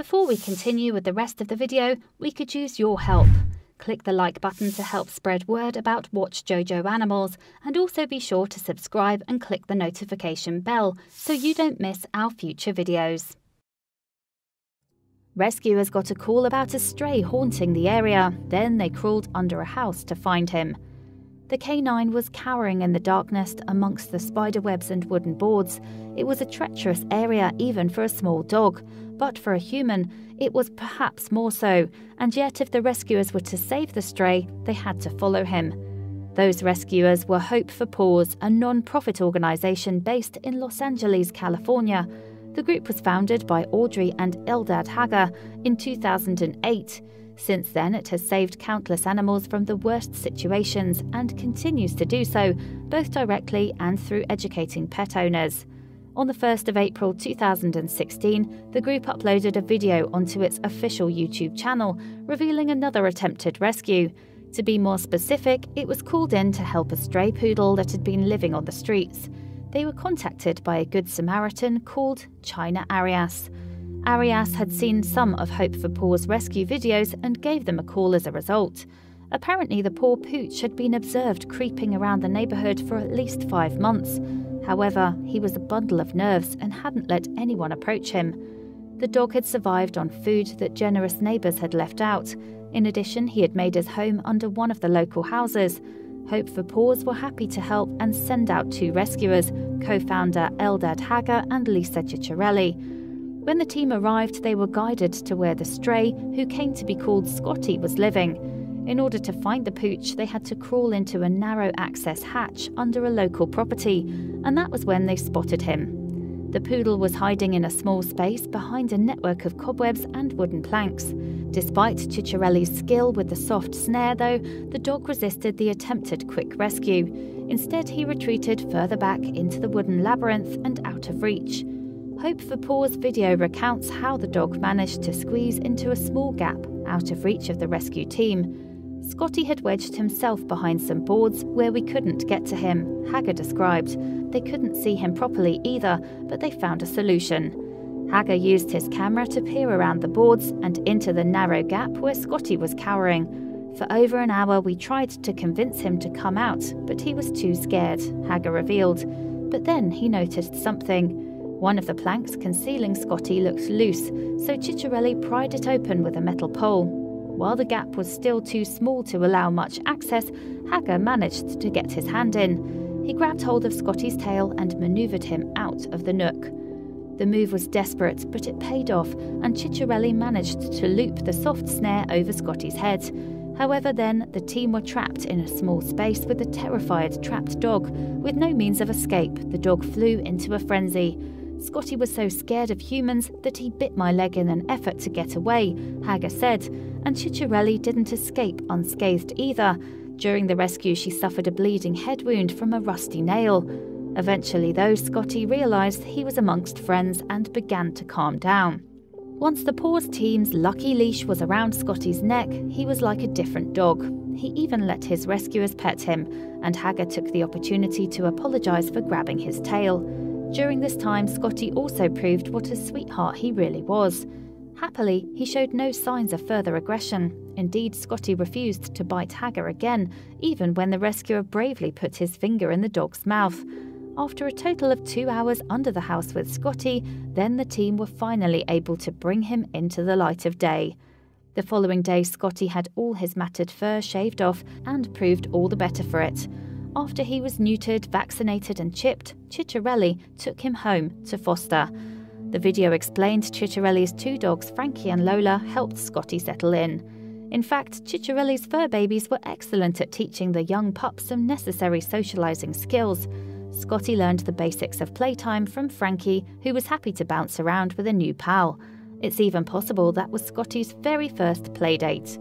Before we continue with the rest of the video, we could use your help. Click the like button to help spread word about watchJojo animals, and also be sure to subscribe and click the notification bell so you don't miss our future videos. Rescuers got a call about a stray haunting the area. Then they crawled under a house to find him. The canine was cowering in the darkness amongst the spider webs and wooden boards. It was a treacherous area even for a small dog, but for a human, it was perhaps more so, and yet if the rescuers were to save the stray, they had to follow him. Those rescuers were Hope for Paws, a non-profit organisation based in Los Angeles, California. The group was founded by Audrey and Eldad Hager in 2008. Since then, it has saved countless animals from the worst situations and continues to do so, both directly and through educating pet owners. On the 1st of April 2016, the group uploaded a video onto its official YouTube channel, revealing another attempted rescue. To be more specific, it was called in to help a stray poodle that had been living on the streets. They were contacted by a Good Samaritan called China Arias. Arias had seen some of Hope for Paws rescue videos and gave them a call as a result. Apparently, the poor pooch had been observed creeping around the neighbourhood for at least 5 months. However, he was a bundle of nerves and hadn't let anyone approach him. The dog had survived on food that generous neighbours had left out. In addition, he had made his home under one of the local houses. Hope for Paws were happy to help and send out 2 rescuers, co-founder Eldad Hager and Lisa Ciccarelli. When the team arrived, they were guided to where the stray, who came to be called Scotty, was living. In order to find the pooch, they had to crawl into a narrow access hatch under a local property, and that was when they spotted him. The poodle was hiding in a small space behind a network of cobwebs and wooden planks. Despite Ciccarelli's skill with the soft snare, though, the dog resisted the attempted quick rescue. Instead, he retreated further back into the wooden labyrinth and out of reach. Hope for Paws video recounts how the dog managed to squeeze into a small gap out of reach of the rescue team. Scotty had wedged himself behind some boards where we couldn't get to him, Hager described. They couldn't see him properly either, but they found a solution. Hager used his camera to peer around the boards and into the narrow gap where Scotty was cowering. For over an hour we tried to convince him to come out, but he was too scared, Hager revealed. But then he noticed something. One of the planks concealing Scotty looked loose, so Ciccarelli pried it open with a metal pole. While the gap was still too small to allow much access, Hager managed to get his hand in. He grabbed hold of Scotty's tail and manoeuvred him out of the nook. The move was desperate, but it paid off, and Ciccarelli managed to loop the soft snare over Scotty's head. However, then, the team were trapped in a small space with a terrified, trapped dog. With no means of escape, the dog flew into a frenzy. Scotty was so scared of humans that he bit my leg in an effort to get away, Hager said, and Ciccarelli didn't escape unscathed either. During the rescue, she suffered a bleeding head wound from a rusty nail. Eventually, though, Scotty realised he was amongst friends and began to calm down. Once the Paws team's lucky leash was around Scotty's neck, he was like a different dog. He even let his rescuers pet him, and Hager took the opportunity to apologise for grabbing his tail. During this time, Scotty also proved what a sweetheart he really was. Happily, he showed no signs of further aggression. Indeed, Scotty refused to bite Hager again, even when the rescuer bravely put his finger in the dog's mouth. After a total of 2 hours under the house with Scotty, then the team were finally able to bring him into the light of day. The following day, Scotty had all his matted fur shaved off and proved all the better for it. After he was neutered, vaccinated and chipped, Ciccarelli took him home to foster. The video explained Ciccarelli's 2 dogs, Frankie and Lola, helped Scotty settle in. In fact, Ciccarelli's fur babies were excellent at teaching the young pups some necessary socialising skills. Scotty learned the basics of playtime from Frankie, who was happy to bounce around with a new pal. It's even possible that was Scotty's very first playdate.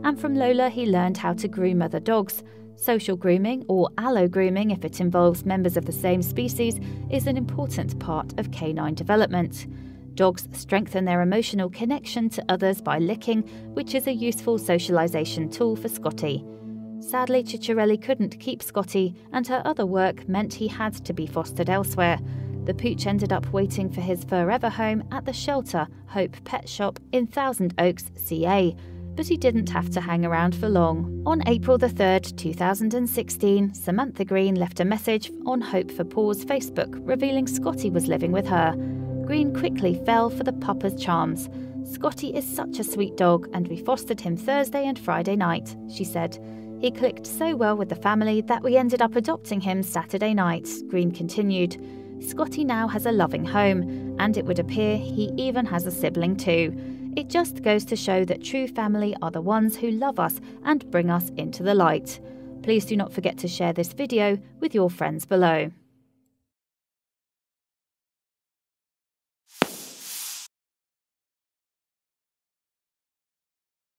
And from Lola he learned how to groom other dogs. Social grooming, or allo grooming if it involves members of the same species, is an important part of canine development. Dogs strengthen their emotional connection to others by licking, which is a useful socialisation tool for Scotty. Sadly, Ciccarelli couldn't keep Scotty, and her other work meant he had to be fostered elsewhere. The pooch ended up waiting for his forever home at the shelter Hope Pet Shop in Thousand Oaks, CA, but he didn't have to hang around for long. On April 3rd, 2016, Samantha Green left a message on Hope for Paws Facebook revealing Scotty was living with her. Green quickly fell for the puppa's charms. "Scotty is such a sweet dog, and we fostered him Thursday and Friday night," she said. "He clicked so well with the family that we ended up adopting him Saturday night," Green continued. "Scotty now has a loving home, and it would appear he even has a sibling too. It just goes to show that true family are the ones who love us and bring us into the light." Please do not forget to share this video with your friends below.